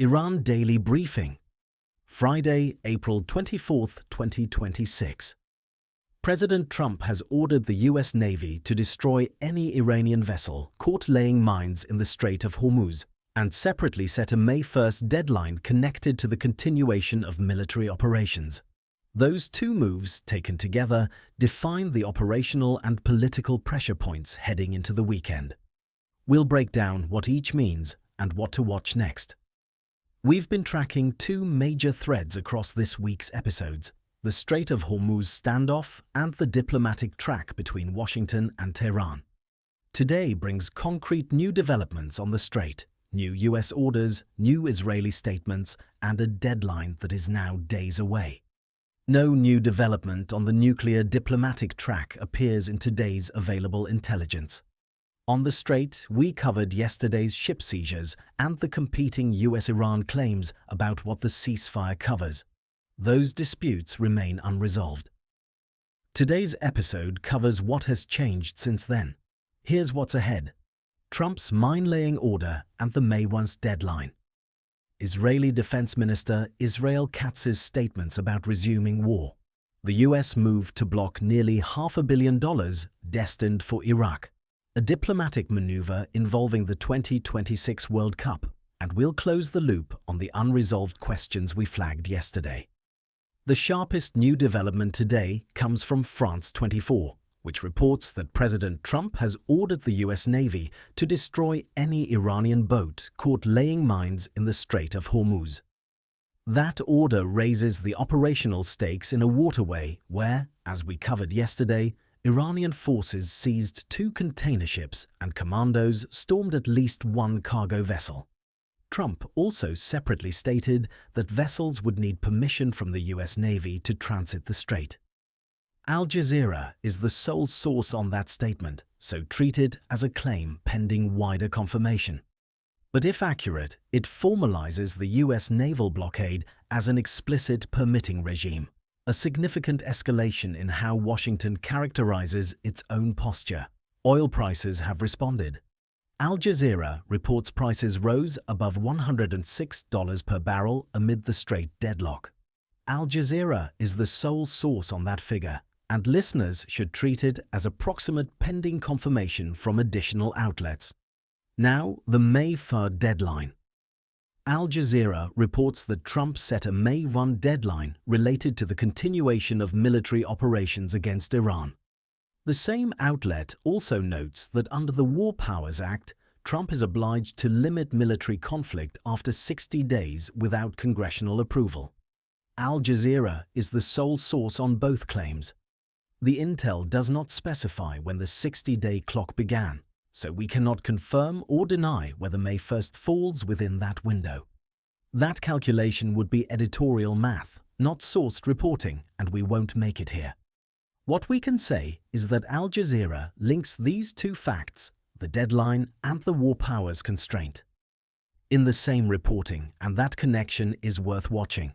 Iran Daily Briefing, Friday, April 24, 2026. President Trump has ordered the U.S. Navy to destroy any Iranian vessel caught laying mines in the Strait of Hormuz and separately set a May 1st deadline connected to the continuation of military operations. Those two moves, taken together, define the operational and political pressure points heading into the weekend. We'll break down what each means and what to watch next. We've been tracking two major threads across this week's episodes: the Strait of Hormuz standoff and the diplomatic track between Washington and Tehran. Today brings concrete new developments on the strait, new U.S. orders, new Israeli statements, and a deadline that is now days away. No new development on the nuclear diplomatic track appears in today's available intelligence. On the strait, we covered yesterday's ship seizures and the competing US-Iran claims about what the ceasefire covers. Those disputes remain unresolved. Today's episode covers what has changed since then. Here's what's ahead: Trump's mine-laying order and the May 1st deadline. Israeli Defense Minister Israel Katz's statements about resuming war. The US move to block nearly $500 million destined for Iraq. A diplomatic maneuver involving the 2026 World Cup, and we'll close the loop on the unresolved questions we flagged yesterday. The sharpest new development today comes from France 24, which reports that President Trump has ordered the US Navy to destroy any Iranian boat caught laying mines in the Strait of Hormuz. That order raises the operational stakes in a waterway where, as we covered yesterday, Iranian forces seized 2 container ships and commandos stormed at least 1 cargo vessel. Trump also separately stated that vessels would need permission from the US Navy to transit the strait. Al Jazeera is the sole source on that statement, so treat it as a claim pending wider confirmation. But if accurate, it formalizes the US naval blockade as an explicit permitting regime, a significant escalation in how Washington characterizes its own posture. Oil prices have responded. Al Jazeera reports prices rose above $106 per barrel amid the strait deadlock. Al Jazeera is the sole source on that figure, and listeners should treat it as approximate pending confirmation from additional outlets. Now, the May 3rd deadline. Al Jazeera reports that Trump set a May 1 deadline related to the continuation of military operations against Iran. The same outlet also notes that under the War Powers Act, Trump is obliged to limit military conflict after 60 days without congressional approval. Al Jazeera is the sole source on both claims. The intel does not specify when the 60-day clock began, so we cannot confirm or deny whether May 1st falls within that window. That calculation would be editorial math, not sourced reporting, and we won't make it here. What we can say is that Al Jazeera links these two facts, the deadline and the war powers constraint, in the same reporting, and that connection is worth watching.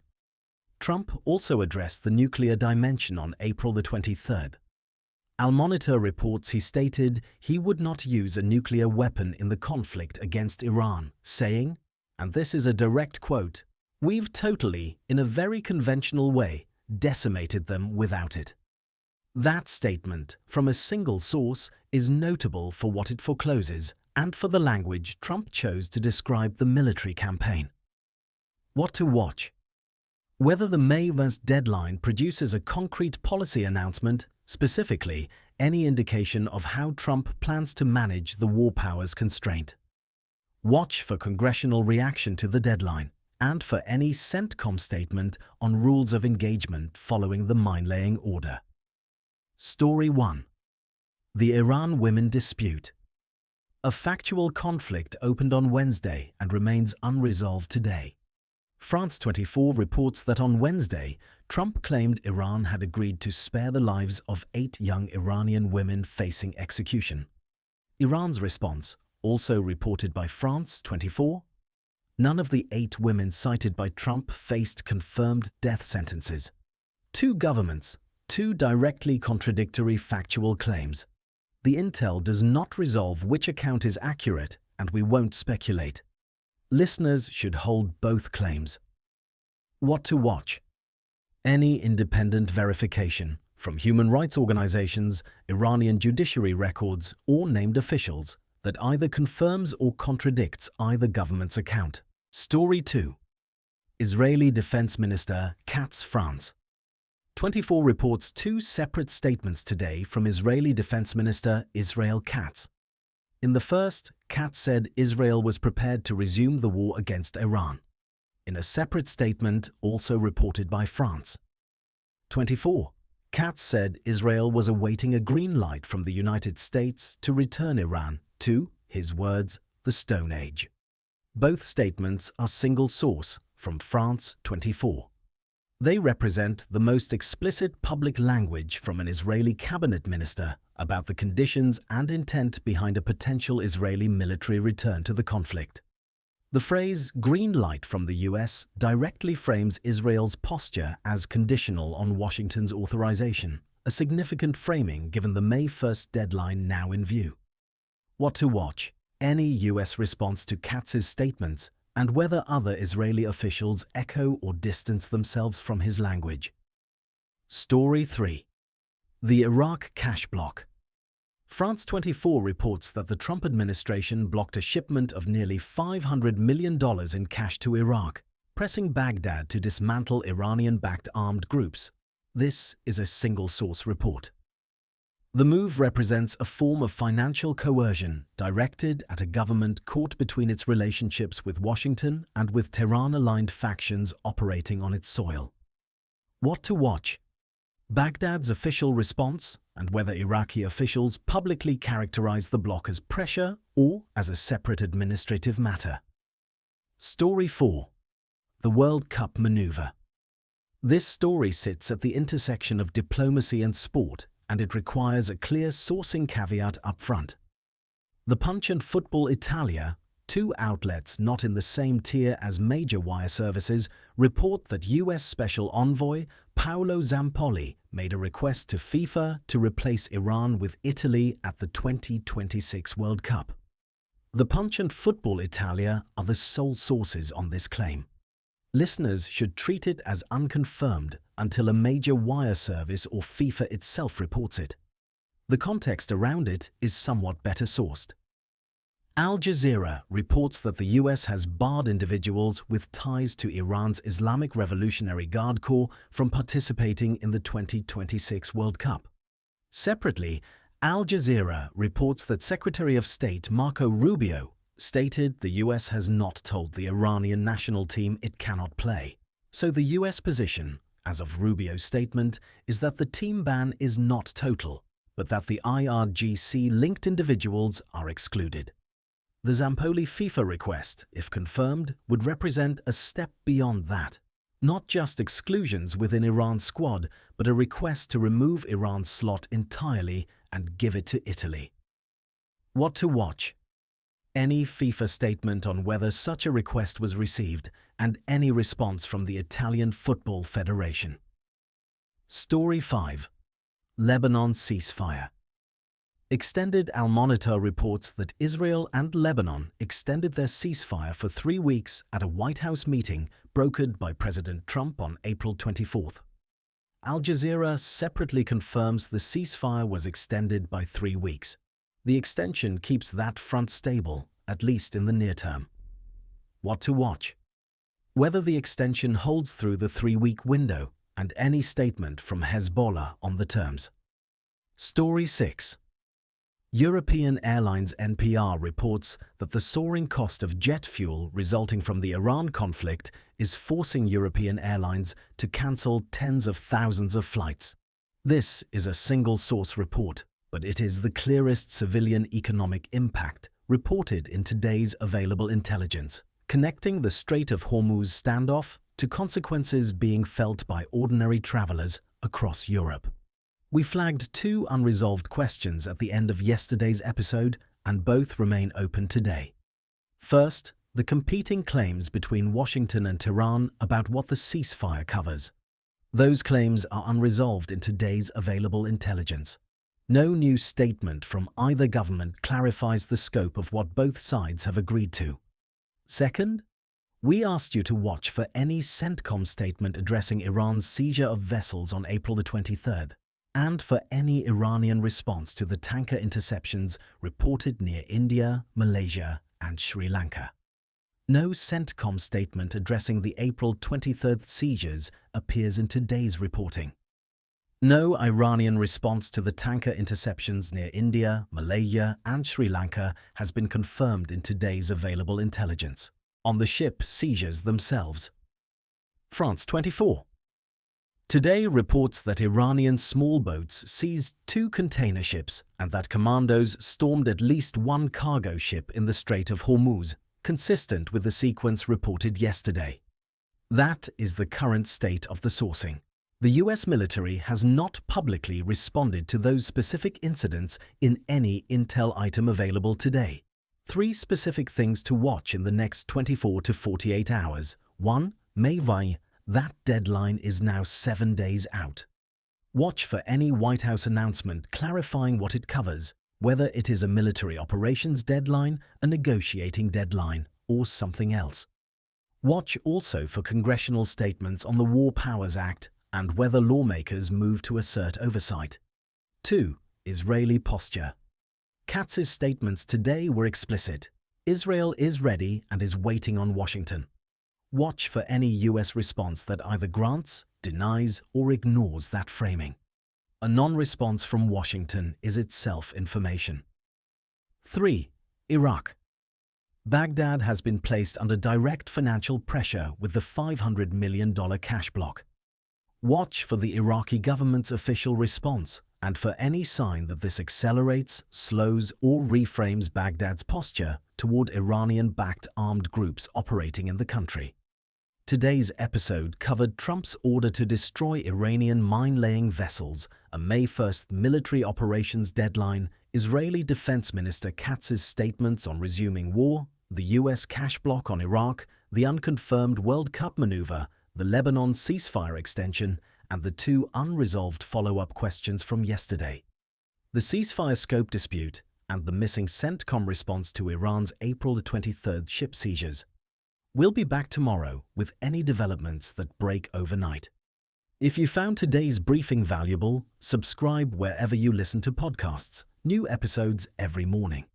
Trump also addressed the nuclear dimension on April the 23rd. Al Monitor reports he stated he would not use a nuclear weapon in the conflict against Iran, saying, and this is a direct quote, "We've totally, in a very conventional way, decimated them without it." That statement, from a single source, is notable for what it forecloses and for the language Trump chose to describe the military campaign. What to watch? Whether the May 1st deadline produces a concrete policy announcement, specifically any indication of how Trump plans to manage the war powers constraint. Watch for congressional reaction to the deadline and for any CENTCOM statement on rules of engagement following the mine-laying order. Story 1. The Iran women dispute. A factual conflict opened on Wednesday and remains unresolved today. France 24 reports that on Wednesday, Trump claimed Iran had agreed to spare the lives of 8 young Iranian women facing execution. Iran's response, also reported by France 24, none of the 8 women cited by Trump faced confirmed death sentences. 2 governments, 2 directly contradictory factual claims. The intel does not resolve which account is accurate, and we won't speculate. Listeners should hold both claims. What to watch? Any independent verification from human rights organizations, Iranian judiciary records, or named officials that either confirms or contradicts either government's account. Story 2. Israeli Defense Minister Katz, France. 24 reports two separate statements today from Israeli Defense Minister Israel Katz. In the first, Katz said Israel was prepared to resume the war against Iran. In a separate statement also reported by France. 24. Katz said Israel was awaiting a green light from the United States to return Iran to, his words, the Stone Age. Both statements are single source from France 24. They represent the most explicit public language from an Israeli cabinet minister about the conditions and intent behind a potential Israeli military return to the conflict. The phrase "green light from the US" directly frames Israel's posture as conditional on Washington's authorization, a significant framing given the May 1st deadline now in view. What to watch? Any US response to Katz's statements and whether other Israeli officials echo or distance themselves from his language. Story 3. The Iraq cash block. France 24 reports that the Trump administration blocked a shipment of nearly $500 million in cash to Iraq, pressing Baghdad to dismantle Iranian-backed armed groups. This is a single-source report. The move represents a form of financial coercion directed at a government caught between its relationships with Washington and with Tehran-aligned factions operating on its soil. What to watch? Baghdad's official response and whether Iraqi officials publicly characterize the block as pressure or as a separate administrative matter. Story 4. The World Cup maneuver. This story sits at the intersection of diplomacy and sport, and it requires a clear sourcing caveat up front. The Punch and Football Italia, two outlets not in the same tier as major wire services, report that US Special Envoy Paolo Zampolli made a request to FIFA to replace Iran with Italy at the 2026 World Cup. The Punch and Football Italia are the sole sources on this claim. Listeners should treat it as unconfirmed until a major wire service or FIFA itself reports it. The context around it is somewhat better sourced. Al Jazeera reports that the US has barred individuals with ties to Iran's Islamic Revolutionary Guard Corps from participating in the 2026 World Cup. Separately, Al Jazeera reports that Secretary of State Marco Rubio stated the US has not told the Iranian national team it cannot play. So the US position, as of Rubio's statement, is that the team ban is not total, but that the IRGC-linked individuals are excluded. The Zampolli FIFA request, if confirmed, would represent a step beyond that. Not just exclusions within Iran's squad, but a request to remove Iran's slot entirely and give it to Italy. What to watch? Any FIFA statement on whether such a request was received and any response from the Italian Football Federation. Story 5. Lebanon ceasefire. Extended Al-Monitor reports that Israel and Lebanon extended their ceasefire for 3 weeks at a White House meeting brokered by President Trump on April 24th. Al Jazeera separately confirms the ceasefire was extended by 3 weeks. The extension keeps that front stable, at least in the near term. What to watch? Whether the extension holds through the 3-week window and any statement from Hezbollah on the terms. Story 6. European Airlines NPR reports that the soaring cost of jet fuel resulting from the Iran conflict is forcing European airlines to cancel tens of thousands of flights. This is a single-source report, but it is the clearest civilian economic impact reported in today's available intelligence, connecting the Strait of Hormuz standoff to consequences being felt by ordinary travelers across Europe. We flagged 2 unresolved questions at the end of yesterday's episode, and both remain open today. First, the competing claims between Washington and Tehran about what the ceasefire covers. Those claims are unresolved in today's available intelligence. No new statement from either government clarifies the scope of what both sides have agreed to. Second, we asked you to watch for any CENTCOM statement addressing Iran's seizure of vessels on April the 23rd, and for any Iranian response to the tanker interceptions reported near India, Malaysia, and Sri Lanka. No CENTCOM statement addressing the April 23rd seizures appears in today's reporting. No Iranian response to the tanker interceptions near India, Malaysia, and Sri Lanka has been confirmed in today's available intelligence. On the ship seizures themselves. France 24. Today reports that Iranian small boats seized 2 container ships and that commandos stormed at least 1 cargo ship in the Strait of Hormuz, consistent with the sequence reported yesterday. That is the current state of the sourcing. The US military has not publicly responded to those specific incidents in any intel item available today. 3 specific things to watch in the next 24 to 48 hours. 1. May 20. That deadline is now 7 days out. Watch for any White House announcement clarifying what it covers, whether it is a military operations deadline, a negotiating deadline, or something else. Watch also for congressional statements on the War Powers Act and whether lawmakers move to assert oversight. 2. Israeli posture. Katz's statements today were explicit. Israel is ready and is waiting on Washington. Watch for any US response that either grants, denies, or ignores that framing. A non-response from Washington is itself information. 3. Iraq. Baghdad has been placed under direct financial pressure with the $500 million cash block. Watch for the Iraqi government's official response and for any sign that this accelerates, slows, or reframes Baghdad's posture toward Iranian-backed armed groups operating in the country. Today's episode covered Trump's order to destroy Iranian mine-laying vessels, a May 1st military operations deadline, Israeli Defense Minister Katz's statements on resuming war, the US cash block on Iraq, the unconfirmed World Cup maneuver, the Lebanon ceasefire extension, and the 2 unresolved follow-up questions from yesterday. The ceasefire scope dispute and the missing CENTCOM response to Iran's April 23rd ship seizures. We'll be back tomorrow with any developments that break overnight. If you found today's briefing valuable, subscribe wherever you listen to podcasts. New episodes every morning.